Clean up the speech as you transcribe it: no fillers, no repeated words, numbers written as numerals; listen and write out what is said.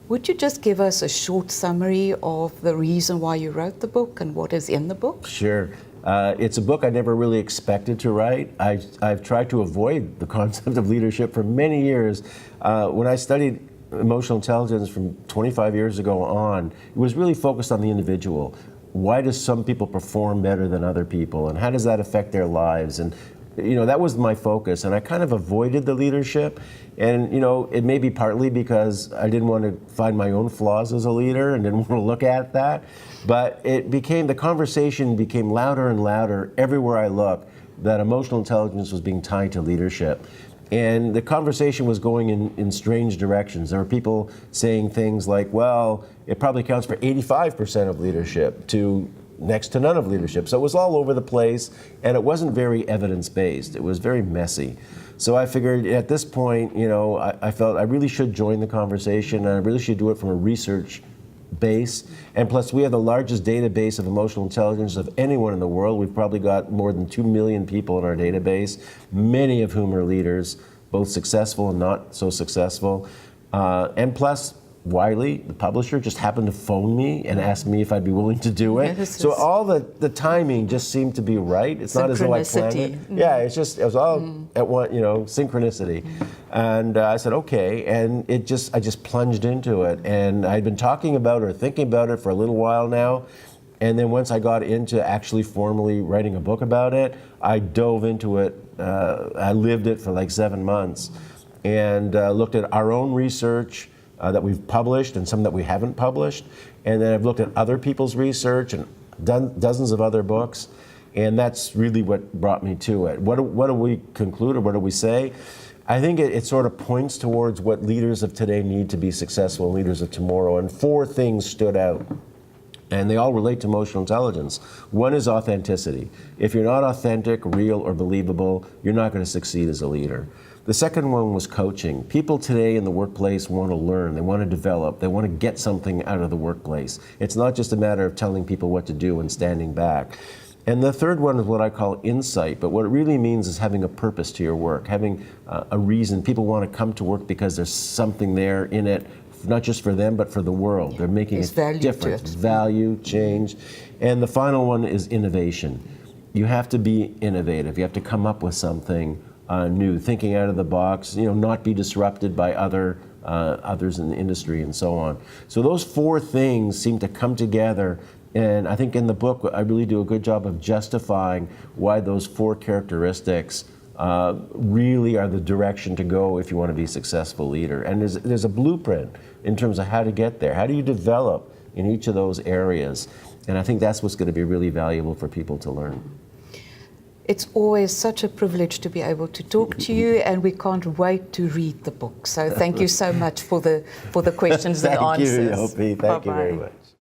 Would you just give us a short summary of the reason why you wrote the book and what is in the book? Sure. It's a book I never really expected to write. I've tried to avoid the concept of leadership for many years. When I studied emotional intelligence from 25 years ago on, it was really focused on the individual. Why do some people perform better than other people, and how does that affect their lives? And that was my focus, and I kind of avoided the leadership. And it may be partly because I didn't want to find my own flaws as a leader and didn't want to look at that. But the conversation became louder and louder everywhere I looked, that emotional intelligence was being tied to leadership. And the conversation was going in strange directions. There were people saying things like, well, it probably counts for 85% of leadership, to next to none of leadership. So it was all over the place, and it wasn't very evidence-based. It was very messy. So I figured at this point, I felt I really should join the conversation, and I really should do it from a research base. And plus, we have the largest database of emotional intelligence of anyone in the world. We've probably got more than 2 million people in our database, many of whom are leaders, both successful and not so successful. And plus, Wiley, the publisher, just happened to phone me and ask me if I'd be willing to do it. So all the timing just seemed to be right. It's not as though I planned it. Yeah, it was all at one, synchronicity. And I said, okay, and I just plunged into it. And I'd been talking about it or thinking about it for a little while now. And then once I got into actually formally writing a book about it, I dove into it. I lived it for like 7 months and looked at our own research that we've published and some that we haven't published. And then I've looked at other people's research and done dozens of other books. And that's really what brought me to it. What do we conclude, or what do we say? I think it sort of points towards what leaders of today need to be successful, leaders of tomorrow. And 4 things stood out. And they all relate to emotional intelligence. One is authenticity. If you're not authentic, real, or believable, you're not going to succeed as a leader. The second one was coaching. People today in the workplace want to learn, they want to develop, they want to get something out of the workplace. It's not just a matter of telling people what to do and standing back. And the third one is what I call insight, but what it really means is having a purpose to your work, having a reason. People want to come to work because there's something there in it, not just for them, but for the world. They're making a difference, value, change. And the final one is innovation. You have to be innovative. You have to come up with something new, thinking out of the box, not be disrupted by others in the industry and so on. So those 4 things seem to come together, and I think in the book I really do a good job of justifying why those 4 characteristics really are the direction to go if you want to be a successful leader. And there's a blueprint in terms of how to get there. How do you develop in each of those areas? And I think that's what's going to be really valuable for people to learn. It's always such a privilege to be able to talk to you, and we can't wait to read the book. So thank you so much for the questions and answers. Thank you, Jopie. Thank you very much.